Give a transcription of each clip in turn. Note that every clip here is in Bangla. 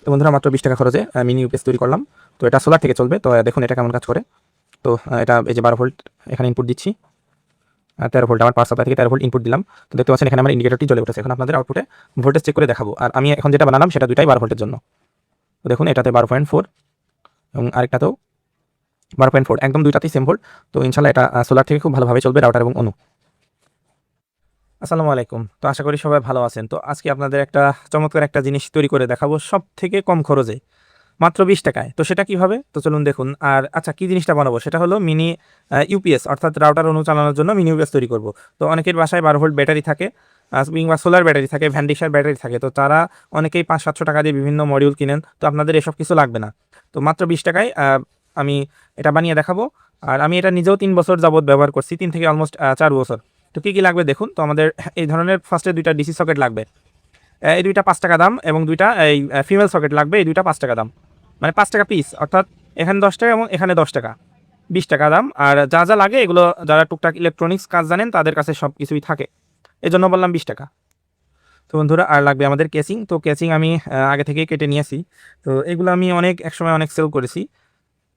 তো বন্ধুরা মাত্র 20 টাকা খরচে মিনি ইউপিএস তৈরি করলাম। তো এটা সোলার থেকে চলবে। তো দেখুন এটা কেমন কাজ করে। তো এটা এই যে 12 ভোল্ট এখানে ইনপুট দিচ্ছি, 13 ভোল্ট আমার পাওয়ার সাপ্লাই থেকে 13 ভোল্ট ইনপুট দিলাম। তো দেখতে পাচ্ছেন এখানে আমার ইন্ডিকেটরটি জ্বলে উঠেছে। এখন আপনাদের আউটপুটে ভোল্টেজ চেক করে দেখাবো। আর আমি এখন যেটা বানালাম সেটা দুটাই 12 ভোল্টের জন্য। তো দেখুন এটাতে 12.4 এবং আরেকটাতেও 12.4, একদম দুইটাতেই সেম ভোল্ট। তো ইনশাল্লাহ এটা সোলার থেকে খুব ভালোভাবে চলবে রাউটার এবং অনু। আসসালামু আলাইকুম। তো আশা করি সবাই ভালো আছেন। তো আজকে আপনাদের একটা চমৎকার একটা জিনিস তৈরি করে দেখাবো সব থেকে কম খরচে, মাত্র 20 টাকায়। তো সেটা কিভাবে, তো চলুন দেখুন। আর আচ্ছা, কি জিনিসটা বানাবো সেটা হলো মিনি ইউপিএস, অর্থাৎ রাউটার অনু চালানোর জন্য মিনি ইউপিএস তৈরি করব। তো অনেকের বাসায় 12 ভোল্ট ব্যাটারি থাকে কিংবা সোলার ব্যাটারি থাকে, ভ্যান্ডিক্সার ব্যাটারি থাকে। তো তারা অনেকেই 500-700 টাকা দিয়ে বিভিন্ন মডিউল কিনেন। তো আপনাদের এসব কিছু লাগবে না। তো মাত্র 20 টাকায় আমি এটা বানিয়ে দেখাবো। আর আমি এটা নিজেও 3 বছর যাবত ব্যবহার করছি, 3 থেকে অলমোস্ট 4 বছর। তো কী কী লাগবে দেখুন। তো আমাদের এই ধরনের ফার্স্টে দুইটা ডিসি সকেট লাগবে, এই দুইটা 5 টাকা দাম, এবং দুইটা এই ফিমেল সকেট লাগবে, এই দুইটা 5 টাকা দাম, মানে 5 টাকা পিস, অর্থাৎ এখানে 10 টাকা এবং এখানে 10 টাকা, 20 টাকা দাম। আর যা যা লাগে এগুলো যারা টুকটাক ইলেকট্রনিক্স কাজ জানেন তাদের কাছে সব কিছুই থাকে, এই জন্য বললাম 20 টাকা। তো বন্ধুরা আর লাগবে আমাদের কেসিং। তো কেসিং আমি আগে থেকেই কেটে নিয়েছি। তো এগুলো আমি একসময় অনেক সেল করেছি।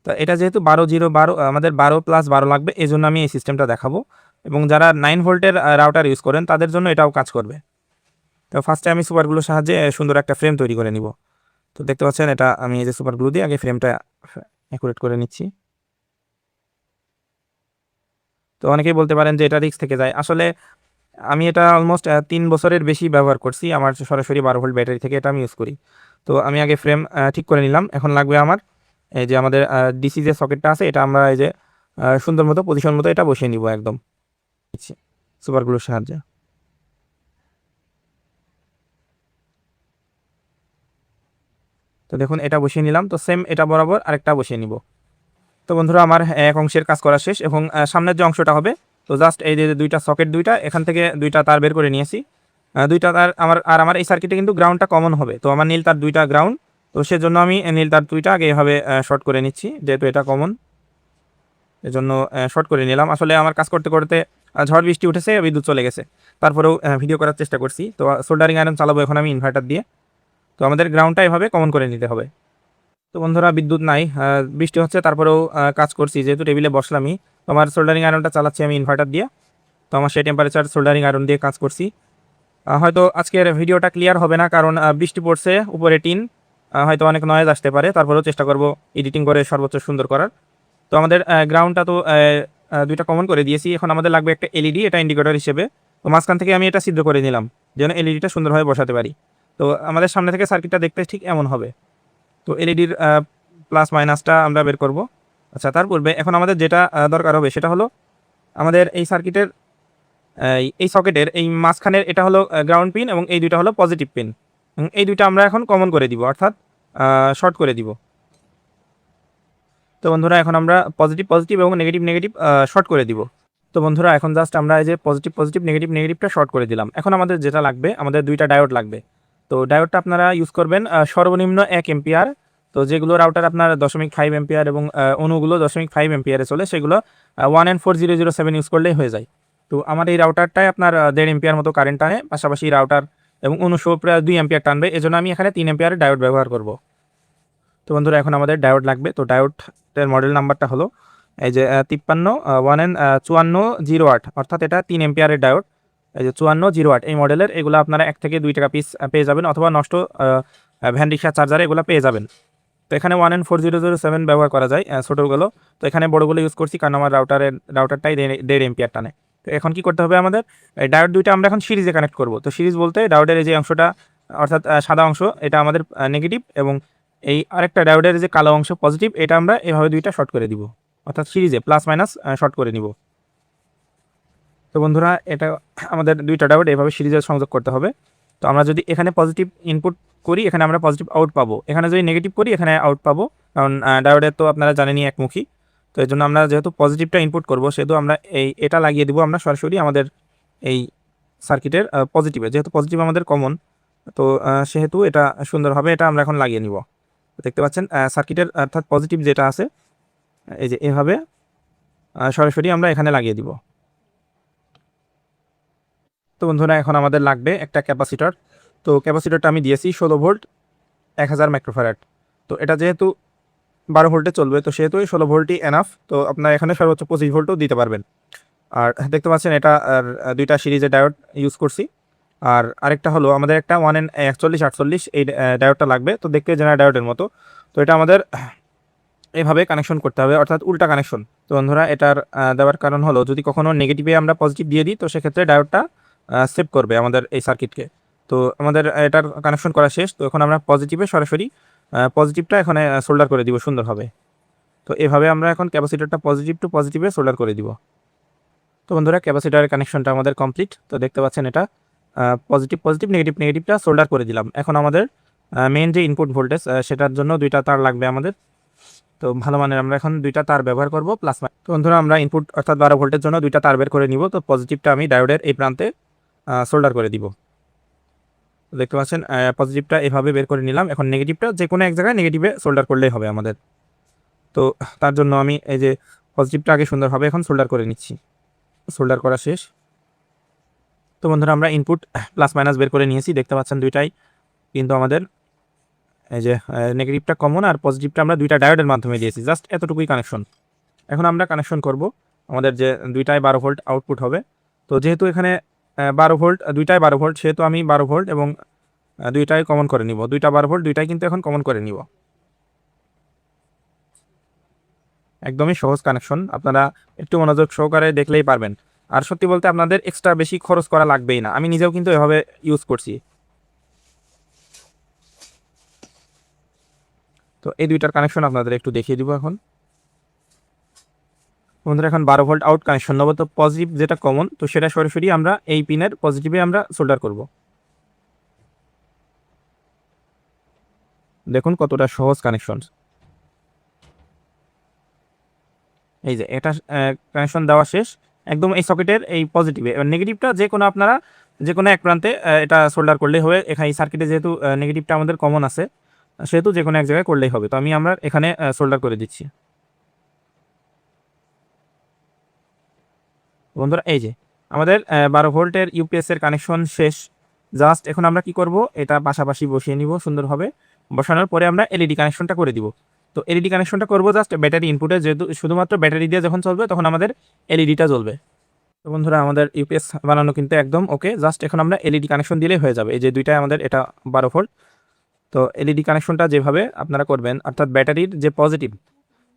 তো এটা যেহেতু 12 আমাদের 12+12 লাগবে, এই জন্য আমি এই সিস্টেমটা দেখাবো। এবং যারা 9 ভোল্টের রাউটার ইউজ করেন তাদের জন্য এটাও কাজ করবে। তো ফার্স্টে আমি সুপারগুলোর সাহায্যে সুন্দর একটা ফ্রেম তৈরি করে নিব। তো দেখতে পাচ্ছেন এটা আমি এই যে সুপার গ্লু দিয়ে আগে ফ্রেমটা অ্যাকুরেট করে নিচ্ছি। তো অনেকেই বলতে পারেন যে এটা রিস্ক থেকে যায়। আসলে আমি এটা অলমোস্ট 3 বছরের বেশি ব্যবহার করছি। আমার সরাসরি 12 ভোল্ট ব্যাটারি থেকে এটা আমি ইউজ করি। তো আমি আগে ফ্রেম ঠিক করে নিলাম। এখন লাগবে আমার এই যে আমাদের ডিসি যে সকেটটা আছে, এটা আমরা এই যে সুন্দর মতো পজিশন মতো এটা বসিয়ে নিব একদম সুপার গ্লুর সাহায্যে। তো দেখুন এটা বসিয়ে নিলাম। তো সেম এটা বরাবর আরেকটা বসিয়ে নিব। তো বন্ধুরা আমার এক অংশের কাজ করা শেষ, এবং সামনের যে অংশটা হবে, তো জাস্ট এই যে দুইটা সকেট, দুইটা এখান থেকে দুইটা তার বের করে নিয়েছি। দুইটা তার আমার এই সার্কিটে কিন্তু গ্রাউন্ডটা কমন হবে। তো আমার নীল তার দুইটা গ্রাউন্ড, তো সেজন্য আমি নীল তার দুইটা আগে এভাবে শর্ট করে নিচ্ছি, যেহেতু এটা কমন, এজন্য শর্ট করে নিলাম। আসলে আমার কাজ করতে করতে ঝড় বৃষ্টি উঠেছে, বিদ্যুৎ চলে গেছে, তারপরেও ভিডিও করার চেষ্টা করছি। তো সোল্ডারিং আয়রন চালাবো এখন আমি ইনভার্টার দিয়ে। তো আমাদের গ্রাউন্ডটা এভাবে কমন করে নিতে হবে। তো বন্ধুরা বিদ্যুৎ নাই, বৃষ্টি হচ্ছে, তারপরেও কাজ করছি, যেহেতু টেবিলে বসলামই। তো আমার সোল্ডারিং আয়রনটা চালাচ্ছি আমি ইনভার্টার দিয়ে। তো আমার সেই টেম্পারেচার সোল্ডারিং আয়রন দিয়ে কাজ করছি। হয়তো আজকের ভিডিওটা ক্লিয়ার হবে না, কারণ বৃষ্টি পড়ছে, উপরে টিন, হয়তো অনেক নয়েজ আসতে পারে। তারপরেও চেষ্টা করব এডিটিং করে সর্বোচ্চ সুন্দর করার। তো আমাদের গ্রাউন্ডটা তো দুইটা কমন করে দিয়েছি। এখন আমাদের লাগবে একটা এলইডি, এটা ইন্ডিকেটর হিসেবে। তো মাঝখান থেকে আমি এটা ছিদ্র করে নিলাম, যেন এলইডিটা সুন্দরভাবে বসাতে পারি। তো আমাদের সামনে থেকে সার্কিটটা দেখতে ঠিক এমন হবে। তো এলইডির প্লাস মাইনাসটা আমরা বের করব। আচ্ছা, তার পূর্বে এখন আমাদের যেটা দরকার হবে সেটা হলো আমাদের এই সার্কিটের এই সকেটের এই মাঝখানের এটা হলো গ্রাউন্ড পিন, এবং এই দুইটা হলো পজিটিভ পিন। এই দুইটা আমরা এখন কমন করে দিব, অর্থাৎ শর্ট করে দিব। তো বন্ধুরা এখন আমরা পজিটিভ পজিটিভ এবং নেগেটিভ নেগেটিভ শর্ট করে দিব। তো বন্ধুরা এখন জাস্ট আমরা এই যে পজিটিভ পজিটিভ নেগেটিভ নেগেটিভটা শর্ট করে দিলাম। এখন আমাদের যেটা লাগবে, আমাদের দুইটা ডায়োড লাগবে। তো ডায়োডটা আপনারা ইউজ করবেন সর্বনিম্ন 1 এম্পিয়ার। তো যেগুলো রাউটার আপনার 0.5 এম্পিয়ার এবং অনুগুলো 0.5 এম্পিয়ারে চলে, সেগুলো 1N4007 ইউজ করলেই হয়ে যায়। তো আমার এই রাউটারটাই আপনার 1.5 এম্পিয়ার মতো কারেন্ট টানে, পাশাপাশি রাউটার এবং অনুশো প্রায় 2 এম্পিয়ার টানবে, এজন্য আমি এখানে 3 এম্পিয়ারের ডায়োড ব্যবহার করব। তো বন্ধুরা এখন আমাদের ডায়োড লাগবে। তো ডায়োডের মডেল নাম্বারটা হলো এই যে 53 1N5408, অর্থাৎ এটা 3 এম্পিয়ারের ডায়োড। এই যে 5408 এই মডেলের, এগুলো আপনারা 1 থেকে 2 টাকা পিস পেয়ে যাবেন, অথবা নষ্ট ভ্যান রিক্সা চার্জারে এগুলো পেয়ে যাবেন। তো এখানে 1N4007 ব্যবহার করা যায় ছোটোগুলো। তো এখানে বড়গুলো ইউজ করছি, কারণ আমার রাউটারটাই 1.5 এম্পিয়ার টানে। তো এখন কি করতে হবে আমাদের, এই ডায়োড দুইটা আমরা এখন সিরিজে কানেক্ট করব। তো সিরিজ বলতে ডায়োডের এই যে অংশটা, অর্থাৎ সাদা অংশ, এটা আমাদের নেগেটিভ, এবং এই আরেকটা ডায়োডের যে কালো অংশ পজিটিভ, এটা আমরা এভাবে দুইটা শর্ট করে দিব, অর্থাৎ সিরিজে প্লাস মাইনাস শর্ট করে নিব। তো বন্ধুরা এটা আমাদের দুইটা ডায়োড এভাবে সিরিজে সংযোগ করতে হবে। তো আমরা যদি এখানে পজিটিভ ইনপুট করি, এখানে আমরা পজিটিভ আউট পাবো। এখানে যদি নেগেটিভ করি, এখানে আউট পাবো, কারণ ডায়োডের তো আপনারা জানেনই একমুখী। তো এই জন্য আমরা যেহেতু পজিটিভটা ইনপুট করব, সেহেতু আমরা এটা লাগিয়ে দিব আমরা সরাসরি আমাদের এই সার্কিটের পজিটিভে, যেহেতু পজিটিভ আমাদের কমন। তো সেহেতু এটা সুন্দরভাবে এটা আমরা এখন লাগিয়ে নিব। দেখতে পাচ্ছেন সার্কিটের অর্থাৎ পজিটিভ যেটা আছে, এই যে এভাবে সরাসরি আমরা এখানে লাগিয়ে দিব। তো বন্ধুরা এখন আমাদের লাগবে একটা ক্যাপাসিটর। তো ক্যাপাসিটরটা আমি দিয়েছি 16 ভোল্ট, 1000 মাইক্রোফ্যারাড। তো এটা যেহেতু 12 ভোল্টে চলবে, তো সেহেতু 16 ভোল্টই এনাফ। তো আপনার এখানে সর্বোচ্চ 25 ভোল্টও দিতে পারবেন। আর দেখতে পাচ্ছেন এটা আর দুইটা সিরিজের ডায়োড ইউজ করছি। আর আরেকটা হলো আমাদের একটা 1N4148 এই ডায়োডটা লাগবে। তো দেখতে জেনারেল ডায়োডের মতো। তো এটা আমাদের এভাবে কানেকশন করতে হবে, অর্থাৎ উল্টা কানেকশন। তো বন্ধুরা এটার দেওয়ার কারণ হলো যদি কখনো নেগেটিভে আমরা পজিটিভ দিয়ে দিই, তো সেক্ষেত্রে ডায়োডটা সেভ করবে আমাদের এই সার্কিটকে। তো আমাদের এটার কানেকশন করা শেষ। তো এখন আমরা পজিটিভে সরাসরি পজিটিভটা এখানে সোল্ডার করে দিব সুন্দরভাবে। তো এভাবে আমরা এখন ক্যাপাসিটরটা পজিটিভ টু পজিটিভে সোল্ডার করে দিব। তো বন্ধুরা ক্যাপাসিটরের কানেকশনটা আমাদের কমপ্লিট। তো দেখতে পাচ্ছেন এটা পজিটিভ পজিটিভ নেগেটিভ নেগেটিভটা সোল্ডার করে দিলাম। এখন আমাদের মেইন যে ইনপুট ভোল্টেজ সেটার জন্য দুইটা তার লাগবে আমাদের। তো ভালো মানের আমরা এখন দুইটা তার ব্যবহার করব প্লাস মাইনাস। তো বন্ধুরা আমরা ইনপুট অর্থাৎ 12 ভোল্টের জন্য দুইটা তার বের করে নিব। তো পজিটিভটা আমি ডায়োডের এই প্রান্তে সোল্ডার করে দিব। দেখতে পাচ্ছেন পজিটিভটা এভাবে বের করে নিলাম। এখন নেগেটিভটা যে কোনো এক জায়গায় নেগেটিভে সোল্ডার করলেই হবে আমাদের। তো তার জন্য আমি এই যে পজিটিভটা আগে সুন্দরভাবে এখন সোল্ডার করে নিচ্ছি। সোল্ডার করা শেষ। তো বন্ধুরা আমরা ইনপুট প্লাস মাইনাস বের করে নিয়েছি। দেখতে পাচ্ছেন দুইটাই কিন্তু আমাদের এই যে নেগেটিভটা কমন আর পজিটিভটা আমরা দুইটা ডায়োডের মাধ্যমে দিয়েছি। জাস্ট এতটুকুই কানেকশন। এখন আমরা কানেকশন করব আমাদের যে দুইটাই 12 ভোল্ট আউটপুট হবে। তো যেহেতু এখানে 12 ভোল্ট দুইটাই 12 ভোল্ট, সেহেতু আমি 12 ভোল্ট এবং দুইটাই কমন করে নিব। দুইটা 12 ভোল্ট দুইটাই কিন্তু এখন কমন করে নিব। একদমই সহজ কানেকশন, আপনারা একটু মনোযোগ সহকারে দেখলেই পারবেন। আর সত্যি বলতে আপনাদের এক্সট্রা বেশি খরচ করা লাগবেই না। আমি নিজেও কিন্তু এভাবে ইউজ করছি। তো এই দুইটার কানেকশন আপনাদের একটু দেখিয়ে দিব এখন। বন্ধুরা এখন 12 ভোল্ট আউট কানেকশন নেবো। তো পজিটিভ যেটা কমন, তো সেটা সরাসরি আমরা এই পিনের পজিটিভে আমরা সোল্ডার করব। দেখুন কতটা সহজ কানেকশন। এই যে এটা কানেকশন দেওয়া শেষ একদম এই সকেটের এই পজিটিভে। এবার নেগেটিভটা যে কোনো আপনারা যে কোনো এক প্রান্তে এটা সোল্ডার করলেই হবে। এখানে এই সার্কিটে যেহেতু নেগেটিভটা আমাদের কমন আছে, সেহেতু যে কোনো এক জায়গায় করলেই হবে। তো আমরা এখানে সোল্ডার করে দিচ্ছি। বন্ধুরা এই যে আমাদের 12 ভোল্টের ইউপিএস এর কানেকশন শেষ। জাস্ট এখন আমরা কি করব, এটা পাশাপাশি বসিয়ে নিব সুন্দরভাবে। বসানোর পরে আমরা এলইডি কানেকশনটা করে দিব। তো এলইডি কানেকশনটা করব জাস্ট ব্যাটারি ইনপুটে, যেহেতু শুধুমাত্র ব্যাটারি দিয়ে যখন চলবে তখন আমাদের এলইডিটা জ্বলবে। তো বন্ধুরা আমাদের ইউপিএস বানানো কিন্তু একদম ওকে। জাস্ট এখন আমরা এলইডি কানেকশন দিলেই হয়ে যাবে। এই যে দুইটাই আমাদের এটা 12 ভোল্ট। তো এলইডি কানেকশনটা যেভাবে আপনারা করবেন, অর্থাৎ ব্যাটারির যে পজিটিভ,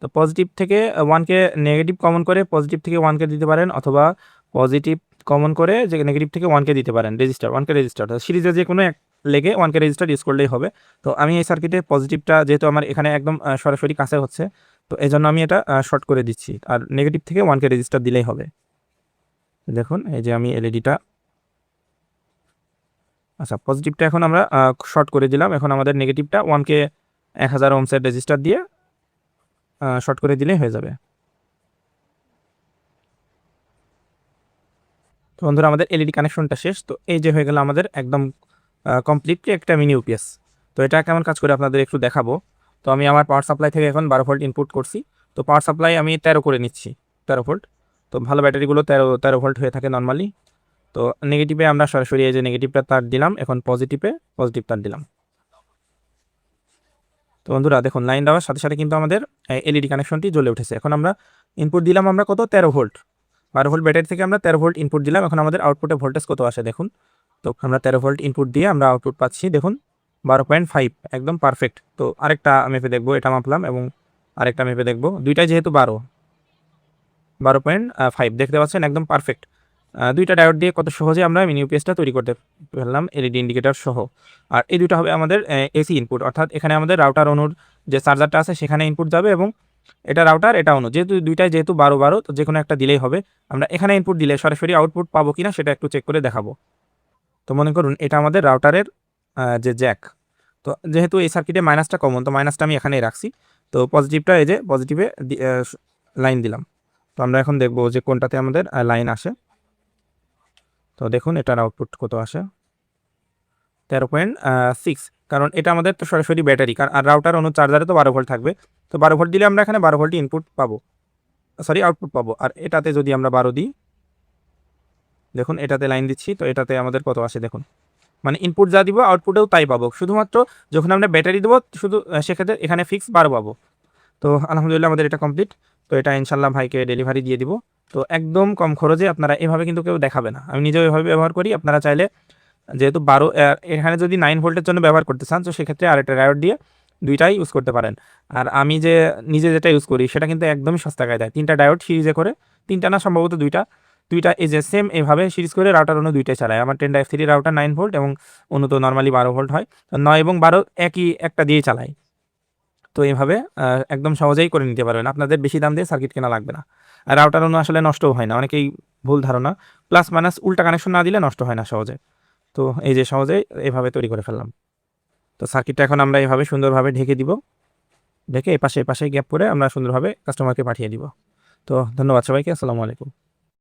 তো পজিটিভ থেকে 1কে নেগেটিভ কমন করে পজিটিভ থেকে 1কে দিতে পারেন, অথবা পজিটিভ কমন করে যে নেগেটিভ থেকে 1কে দিতে পারেন। রেজিস্টার 1কে রেজিস্টার সিরিজে যে কোনো এক লেগে 1কে রেজিস্টার ইউজ করলেই হবে। তো আমি এই সার্কিটে পজিটিভটা যেহেতু আমার এখানে একদম সরাসরি কাছে হচ্ছে, তো এই জন্য আমি এটা শর্ট করে দিচ্ছি। আর নেগেটিভ থেকে 1কে রেজিস্টার দিলেই হবে। দেখুন এই যে আমি এলইডিটা, আচ্ছা পজিটিভটা এখন আমরা শর্ট করে দিলাম। এখন আমাদের নেগেটিভটা 1কে 1000 ওহমসের রেজিস্টার দিয়ে শর্ট করে দিলেই হয়ে যাবে। তো বন্ধুরা আমাদের এলইডি কানেকশনটা শেষ। তো এই যে হয়ে গেল আমাদের একদম কমপ্লিটলি একটা মিনি ইউপিএস। তো এটা কেমন কাজ করে আপনাদের একটু দেখাবো। তো আমি আমার পাওয়ার সাপ্লাই থেকে এখন 12 ভোল্ট ইনপুট করছি। তো পাওয়ার সাপ্লাই আমি 13 করে নিচ্ছি, 13 ভোল্ট। তো ভালো ব্যাটারিগুলো 13 ভোল্ট হয়ে থাকে নর্মালি। তো নেগেটিভে আমরা সরাসরি এই যে নেগেটিভটা তার দিলাম, এখন পজিটিভে পজিটিভ তার দিলাম। তো বন্ধুরা দেখুন লাইন দেওয়ার সাথে সাথে কিন্তু আমাদের এলইডি কানেকশনটি জ্বলে উঠেছে। এখন আমরা ইনপুট দিলাম আমরা কত, 13 ভোল্ট। 12 ভোল্ট ব্যাটারি থেকে আমরা 13 ভোল্ট ইনপুট দিলাম। এখন আমাদের আউটপুটে ভোল্টেজ কত আসে দেখুন। তো আমরা 13 ভোল্ট ইনপুট দিয়ে আমরা আউটপুট পাচ্ছি দেখুন 12.5, একদম পারফেক্ট। তো আরেকটা মেপে দেখবো, এটা মাপলাম এবং আরেকটা মেপে দেখবো, দুইটাই যেহেতু 12.5 দেখতে পাচ্ছেন একদম পারফেক্ট। দুইটা ডায়োড দিয়ে কত সহজে আমরা মিনি ইউপিএসটা তৈরি করতে ফেললাম এলইডি ইন্ডিকেটর সহ। আর এই দুটো হবে আমাদের এসি ইনপুট, অর্থাৎ এখানে আমাদের রাউটার অনুর যে চার্জারটা আছে সেখানে ইনপুট যাবে, এবং এটা রাউটার এটা অনু, যেহেতু দুইটাই যেহেতু 12 তো যে কোনো একটা দিলেই হবে। আমরা এখানে ইনপুট দিলে সরাসরি আউটপুট পাবো কিনা সেটা একটু চেক করে দেখাবো। তো মনে করুন এটা আমাদের রাউটারের যে জ্যাক। তো যেহেতু এই সার্কিটে মাইনাসটা কমন, তো মাইনাসটা আমি এখানেই রাখছি। তো পজিটিভটা এই যে পজিটিভে লাইন দিলাম। তো আমরা এখন দেখবো যে কোনটাতে আমাদের লাইন আসে। তো দেখুন এটার আউটপুট কত আসে, 13.6। কারণ এটা আমাদের তো সরাসরি ব্যাটারি, আর রাউটার অনু চার্জারে তো 12 ভোল্ট থাকবে। তো 12 ভোল্ট দিলে আমরা এখানে 12 ভোল্ট ইনপুট পাবো, সরি আউটপুট পাবো। আর এটাতে যদি আমরা 12 দিই, দেখুন এটাতে লাইন দিচ্ছি, তো এটাতে আমাদের কত আসে দেখুন, মানে ইনপুট যা দিব আউটপুটেও তাই পাবো, শুধুমাত্র যখন আমরা ব্যাটারি দেবো শুধু সেক্ষেত্রে এখানে ফিক্স 12 পাবো। তো আলহামদুলিল্লাহ আমাদের এটা কমপ্লিট। তো এটা ইনশাল্লাহ ভাইকে ডেলিভারি দিয়ে দিব। তো একদম কম খরচে আপনারা এভাবে কিন্তু কেউ দেখাবে না, আমি নিজেও এভাবে ব্যবহার করি। আপনারা চাইলে যেহেতু 12 এখানে যদি 9 ভোল্টের জন্য ব্যবহার করতে চান, তো সেক্ষেত্রে আরেকটা ডায়োড দিয়ে দুইটাই ইউজ করতে পারেন। আর আমি যে নিজে যেটা ইউজ করি সেটা কিন্তু একদমই সস্তা কায়দায়, 3টা ডায়োড সিরিজে করে, 3টা না সম্ভবত দুইটা এই যে সেম এভাবে সিরিজ করে রাউটার অন্য দুইটাই চালায়। আমার 10x3 রাউটার 9 ভোল্ট এবং অন্য তো নর্মালি 12 ভোল্ট হয়, 9 এবং 12 একই একটা দিয়েই চালাই। তো এইভাবে একদম সহজেই করে নিতে পারবেন, আপনাদের বেশি দাম দিয়ে সার্কিট কেনা লাগবে না। আর রাউটার অন্য আসলে নষ্টও হয় না, অনেকেই ভুল ধারণা, প্লাস মাইনাস উল্টা কানেকশন না দিলে নষ্ট হয় না সহজে। তো এই যে সহজেই এভাবে তৈরি করে ফেললাম। তো সার্কিটটা এখন আমরা এইভাবে সুন্দরভাবে ঢেকে দিব, ঢেকে এপাশে গ্যাপ করে আমরা সুন্দরভাবে কাস্টমারকে পাঠিয়ে দিব। তো ধন্যবাদ সবাইকে, আসসালামু আলাইকুম।